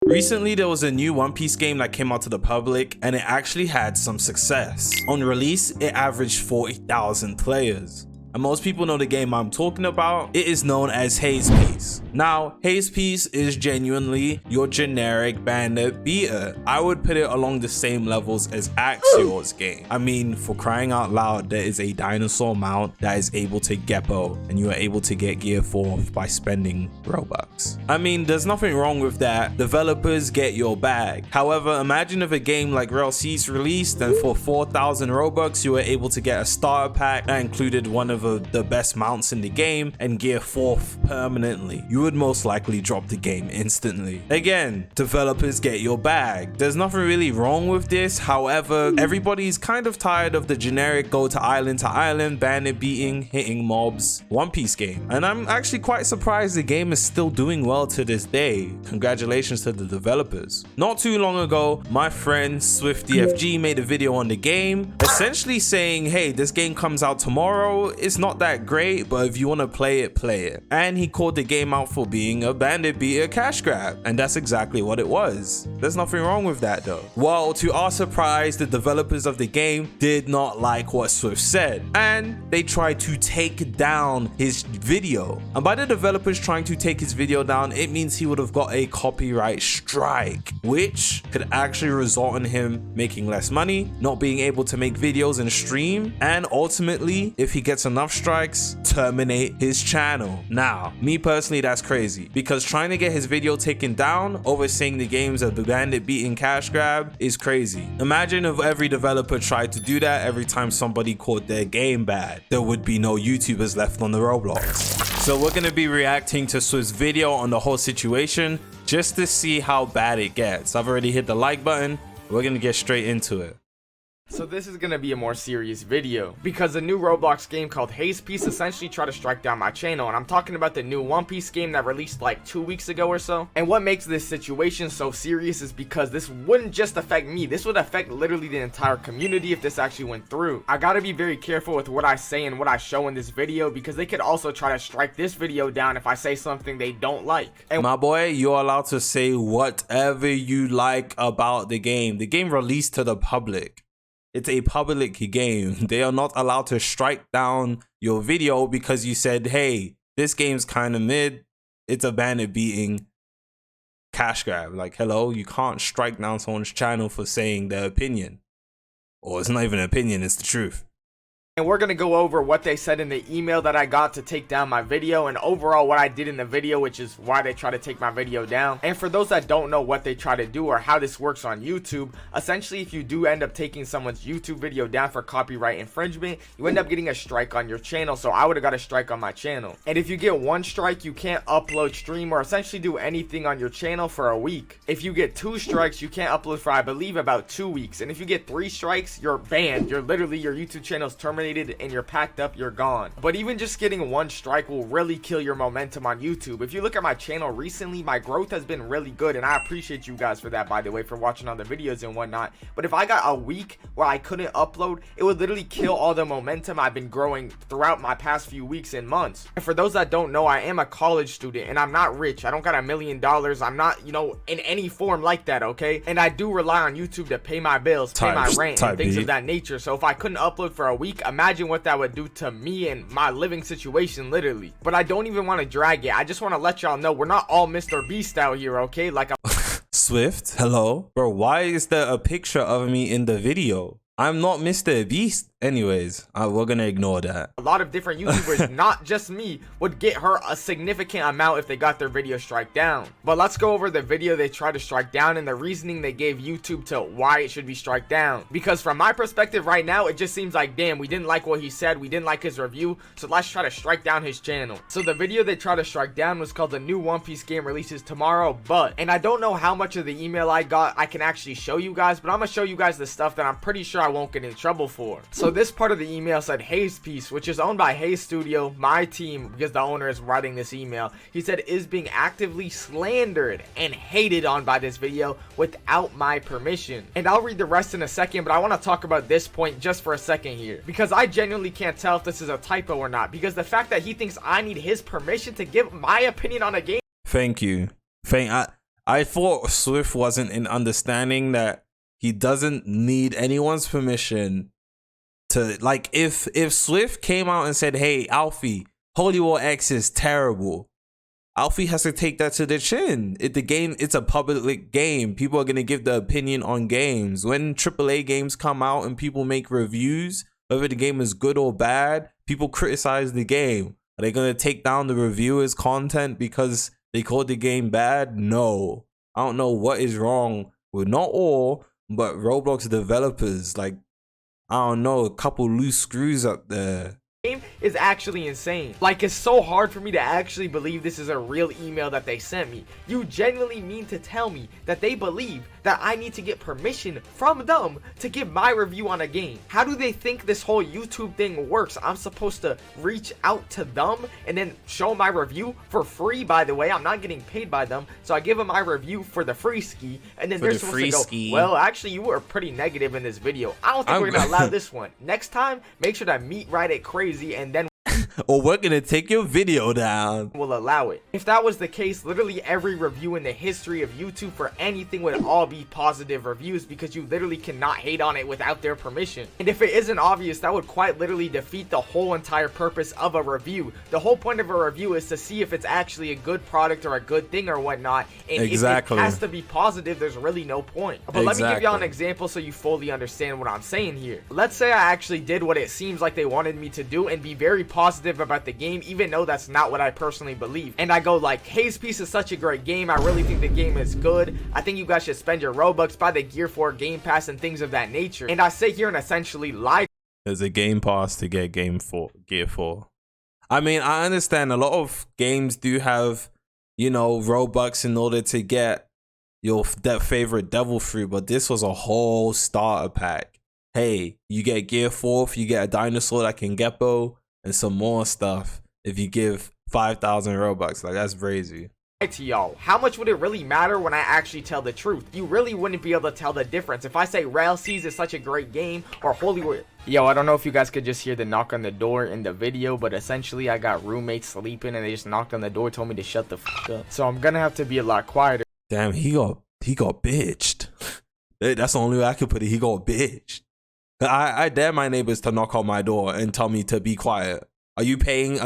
Recently, there was a new One Piece game that came out to the public and it actually had some success. On release, it averaged 40,000 players. And most people know the game I'm talking about. It is known as Haze. Now, Haze is genuinely your generic bandit beater. I would put it along the same levels as Axior's game. I mean, for crying out loud, there is a dinosaur mount that is able to Geppo, and you are able to get gear 4 by spending Robux. I mean, there's nothing wrong with that. Developers get your bag. However, imagine if a game like revolveragz released and for 4,000 Robux, you were able to get a starter pack that included one of the best mounts in the game and gear 4th permanently. You would most likely drop the game instantly. Again, developers get your bag. There's nothing really wrong with this. However, everybody's kind of tired of the generic go to island, bandit beating, hitting mobs One Piece game. And I'm actually quite surprised the game is still doing well to this day. Congratulations to the developers. Not too long ago, my friend SwiftDFG made a video on the game, essentially saying, hey, this game comes out tomorrow. It's not that great, but if you want to play it, play it. And he called the game out for being a bandit beater cash grab, and that's exactly what it was. There's nothing wrong with that though. Well, to our surprise, the developers of the game did not like what Swift said, and they tried to take down his video. And by the developers trying to take his video down, it means he would have got a copyright strike, which could actually result in him making less money, not being able to make videos and stream, and ultimately, if he gets enough strikes, terminate his channel. Now, me personally, that's crazy, because trying to get his video taken down over saying the game's a bandit beating cash grab is crazy. Imagine if every developer tried to do that every time somebody called their game bad. There would be no YouTubers left on the Roblox. So we're going to be reacting to Swift's video on the whole situation just to see how bad it gets. I've already hit the like button. We're going to get straight into it. So this is going to be a more serious video, because a new Roblox game called Haze essentially tried to strike down my channel, and I'm talking about the new One Piece game that released like 2 weeks ago or so. And what makes this situation so serious is because this wouldn't just affect me, this would affect literally the entire community if this actually went through. I gotta be very careful with what I say and what I show in this video, because they could also try to strike this video down if I say something they don't like. And my boy, you're allowed to say whatever you like about the game. The game released to the public. It's a public game. They are not allowed to strike down your video because you said, hey, this game's kind of mid. It's a bandit beating cash grab. Like, hello, you can't strike down someone's channel for saying their opinion. Or it's not even an opinion, it's the truth. And we're going to go over what they said in the email that I got to take down my video, and overall what I did in the video, which is why they try to take my video down. And for those that don't know what they try to do or how this works on YouTube, essentially if you do end up taking someone's YouTube video down for copyright infringement, you end up getting a strike on your channel. So I would have got a strike on my channel. And if you get one strike, you can't upload, stream, or essentially do anything on your channel for a week. If you get 2 strikes, you can't upload for, I believe, about 2 weeks. And if you get 3 strikes, you're banned. You're literally, your YouTube channel's terminated and you're packed up, you're gone. But even just getting 1 strike will really kill your momentum on YouTube. If you look at my channel recently, my growth has been really good, and I appreciate you guys for that, by the way, for watching all the videos and whatnot. But if I got a week where I couldn't upload, it would literally kill all the momentum I've been growing throughout my past few weeks and months. And for those that don't know, I am a college student and I'm not rich. I don't got $1 million. I'm not, you know, in any form like that, okay? And I do rely on YouTube to pay my bills, pay my rent, and things of that nature. So if I couldn't upload for a week, imagine what that would do to me and my living situation, literally. But I don't even want to drag it. I just want to let y'all know we're not all Mr. Beast out here, okay? Like Swift, hello? Bro, why is there a picture of me in the video? I'm not Mr. Beast. Anyways, we're gonna ignore that. A lot of different YouTubers, not just me, would get hurt a significant amount if they got their video strike down. But let's go over the video they tried to strike down and the reasoning they gave YouTube to why it should be struck down. Because from my perspective right now, it just seems like, damn, we didn't like what he said, we didn't like his review, so let's try to strike down his channel. So the video they tried to strike down was called "The New One Piece Game Releases Tomorrow, But..." And I don't know how much of the email I got I can actually show you guys, but I'm gonna show you guys the stuff that I'm pretty sure I won't get in trouble for. So this part of the email said Haze, which is owned by Haze Studio, my team, because the owner is writing this email. He said is being actively slandered and hated on by this video without my permission. And I'll read the rest in a second, but I want to talk about this point just for a second here, because I genuinely can't tell if this is a typo or not, because the fact that he thinks I need his permission to give my opinion on a game. Thank you. I thought Swift wasn't in understanding that he doesn't need anyone's permission to, like, if Swift came out and said, hey, Alfie, revolveragz is terrible, Alfie has to take that to the chin. It's a public game. People are going to give their opinion on games. When AAA games come out and people make reviews, whether the game is good or bad, people criticize the game. Are they going to take down the reviewer's content because they called the game bad? No. I don't know what is wrong with not all, but Roblox developers. Like, I don't know, a couple loose screws up there. Game is actually insane. Like, it's so hard for me to actually believe this is a real email that they sent me. You genuinely mean to tell me that they believe that I need to get permission from them to give my review on a game? How do they think this whole YouTube thing works? I'm supposed to reach out to them and then show my review for free. By the way, I'm not getting paid by them, so I give them my review for the free ski, and then they're supposed to go, well, actually, you were pretty negative in this video. I don't think we're gonna allow this one. Next time, make sure to meet right at crazy, and then or we're gonna take your video down. We'll allow it. If that was the case, literally every review in the history of YouTube for anything would all be positive reviews, because you literally cannot hate on it without their permission. And if it isn't obvious, that would quite literally defeat the whole entire purpose of a review. The whole point of a review is to see if it's actually a good product or a good thing or whatnot. And exactly. If it has to be positive, there's really no point. But let me give y'all an example so you fully understand what I'm saying here. Let's say I actually did what it seems like they wanted me to do and be very positive about the game, even though that's not what I personally believe. And I go like, Haze Piece is such a great game. I really think the game is good. I think you guys should spend your Robux, buy the Gear 4 Game Pass and things of that nature. And I sit here and essentially lie. There's a Game Pass to get Gear 4. I mean, I understand a lot of games do have, you know, Robux in order to get your favorite devil fruit, but this was a whole starter pack. Hey, you get Gear 4, you get a dinosaur that can Geppo, and some more stuff if you give 5,000 Robux. Like, that's crazy. To y'all, how much would it really matter when I actually tell the truth? You really wouldn't be able to tell the difference if I say revolveragz is such a great game, or Hollywood. Yo, I don't know if you guys could just hear the knock on the door in the video, but essentially I got roommates sleeping and they just knocked on the door, told me to shut the fuck up. So I'm gonna have to be a lot quieter. Damn, he got bitched. That's the only way I could put it. He got bitched. I dare my neighbors to knock on my door and tell me to be quiet. Are you paying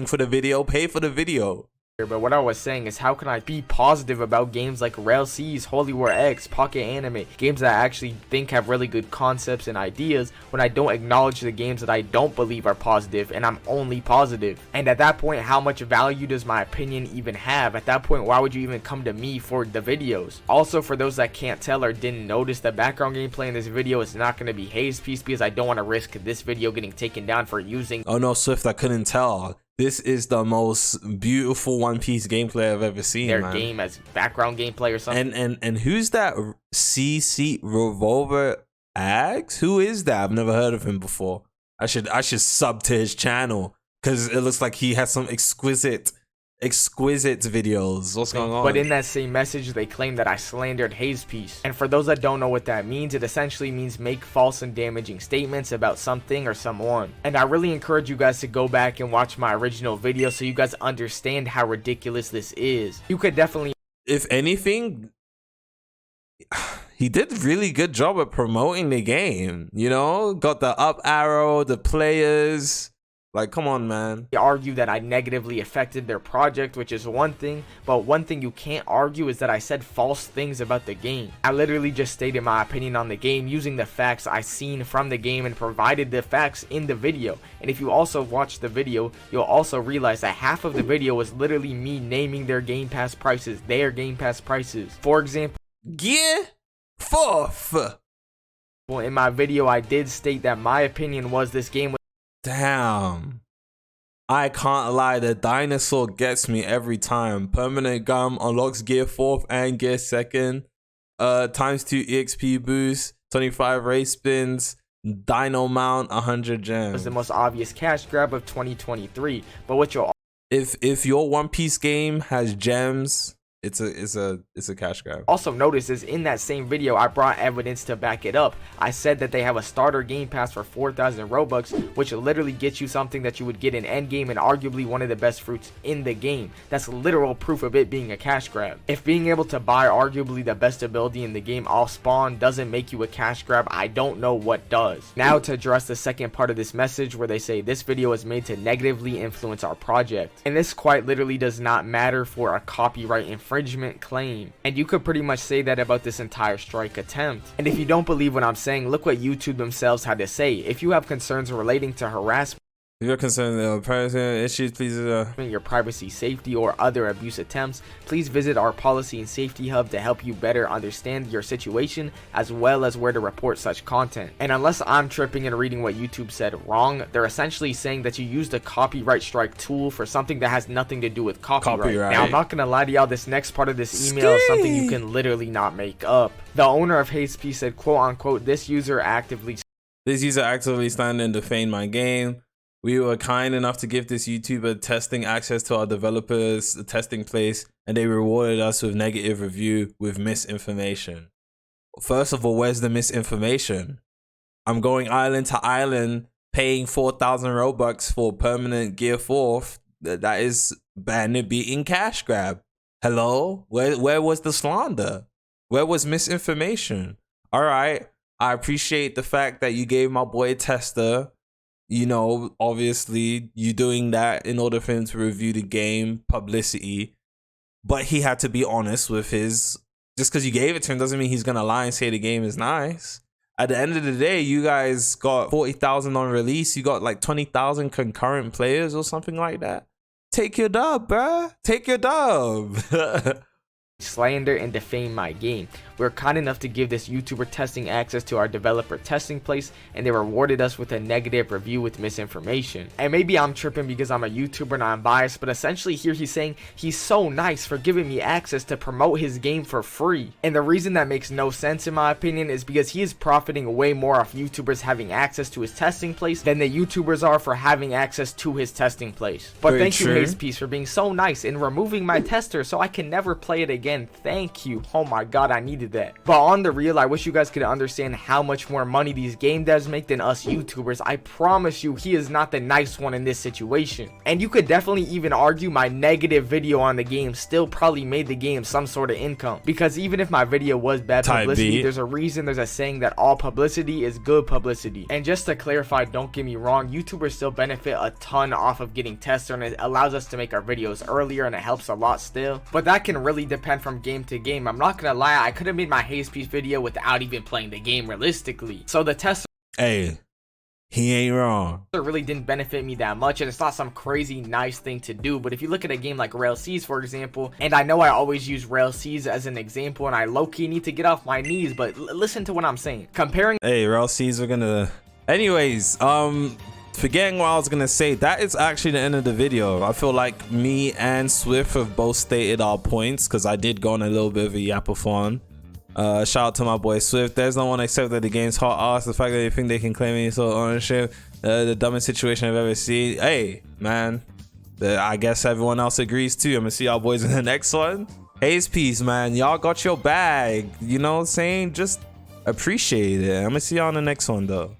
for the video? Pay for the video. But what I was saying is, how can I be positive about games like revolveragz, revolveragz, Pocket Anime, games that I actually think have really good concepts and ideas, when I don't acknowledge the games that I don't believe are positive and I'm only positive? And at that point, how much value does my opinion even have? At that point, why would you even come to me for the videos? Also, for those that can't tell or didn't notice, the background gameplay in this video is not going to be Haze Piece, because I don't want to risk this video getting taken down for using. Oh no, Swift, I couldn't tell. This is the most beautiful One Piece gameplay I've ever seen. Their game as background gameplay or something. And who's that? CC revolveragz? Who is that? I've never heard of him before. I should sub to his channel, because it looks like he has some exquisite videos. What's going on? But in that same message, they claim that I slandered Haze Piece. And for those that don't know what that means, it essentially means make false and damaging statements about something or someone. And I really encourage you guys to go back and watch my original video so you guys understand how ridiculous this is. You could definitely, if anything, he did a really good job at promoting the game. You know, got the up arrow, the players. Like, come on, man. They argue that I negatively affected their project, which is one thing, but one thing you can't argue is that I said false things about the game. I literally just stated my opinion on the game using the facts I seen from the game and provided the facts in the video. And if you also watch the video, you'll also realize that half of the video was literally me naming their Game Pass prices, For example, Gear 4. Well, in my video, I did state that my opinion was this game was. Damn, I can't lie, the dinosaur gets me every time. Permanent gum unlocks Gear 4 and Gear 2nd, ×2 EXP boost, 25 race spins, dino mount, 100 gems. Was the most obvious cash grab of 2023. But what you'll, if your One Piece game has gems, it's a cash grab. Also notice is in that same video I brought evidence to back it up. I said that they have a starter game pass for 4,000 Robux, which literally gets you something that you would get in endgame and arguably one of the best fruits in the game. That's literal proof of it being a cash grab. If being able to buy arguably the best ability in the game off spawn doesn't make you a cash grab, I don't know what does. Now to address the second part of this message where they say this video is made to negatively influence our project. And this quite literally does not matter for a copyright infringement claim. And you could pretty much say that about this entire strike attempt. And if you don't believe what I'm saying, look what YouTube themselves had to say. If you have concerns relating to harassment, if you're concerned with privacy issues, please your privacy, safety, or other abuse attempts, please visit our policy and safety hub to help you better understand your situation as well as where to report such content. And unless I'm tripping and reading what YouTube said wrong, they're essentially saying that you used a copyright strike tool for something that has nothing to do with copyright. Now I'm not gonna lie to y'all, this next part of this email is something you can literally not make up. The owner of Haze said, quote unquote, this user actively stand and defame my game. We were kind enough to give this YouTuber testing access to our developers testing place, and they rewarded us with negative review with misinformation. First of all, where's the misinformation? I'm going island to island, paying 4,000 Robux for permanent gear 4th. That is bandit beating cash grab. Hello? Where was the slander? Where was misinformation? All right, I appreciate the fact that you gave my boy a tester. You know, obviously you doing that in order for him to review the game, publicity, but he had to be honest with his, just because you gave it to him doesn't mean he's gonna lie and say the game is nice. At the end of the day, you guys got 40,000 on release, you got like 20,000 concurrent players or something like that. Take your dub, bruh. Take your dub. slander and defame my game. We were kind enough to give this YouTuber testing access to our developer testing place, and they rewarded us with a negative review with misinformation. And maybe I'm tripping because I'm a YouTuber and I'm biased, but essentially here he's saying he's so nice for giving me access to promote his game for free. And the reason that makes no sense in my opinion is because he is profiting way more off YouTubers having access to his testing place than the YouTubers are for having access to his testing place. But thank you, Haze for being so nice in removing my tester so I can never play it again. Thank you. Oh my god, I needed that. But on the real, I wish you guys could understand how much more money these game devs make than us YouTubers. I promise you, he is not the nice one in this situation. And you could definitely even argue my negative video on the game still probably made the game some sort of income, because even if my video was bad publicity, there's a reason there's a saying that all publicity is good publicity. And just to clarify, don't get me wrong, YouTubers still benefit a ton off of getting tested, and it allows us to make our videos earlier and it helps a lot still, but that can really depend from game to game. I'm not gonna lie, I could have made my Haze video without even playing the game realistically. So the tester, hey, he ain't wrong. It really didn't benefit me that much, and it's not some crazy nice thing to do. But if you look at a game like revolveragz, for example, and I know I always use revolveragz as an example, and I low-key need to get off my knees, but listen to what I'm saying. Comparing, hey, revolveragz, we're gonna, anyways, forgetting what I was gonna say, that is actually the end of the video. I feel like me and Swift have both stated our points, because I did go on a little bit of a yapathon. Shout out to my boy Swift. There's no one except that the game's hot ass. The fact that they think they can claim any sort of ownership, the dumbest situation I've ever seen. Hey man, I guess everyone else agrees too. I'm gonna see y'all boys in the next one. Haze, man, y'all got your bag, you know what I'm saying? Just appreciate it. I'm gonna see y'all in the next one though.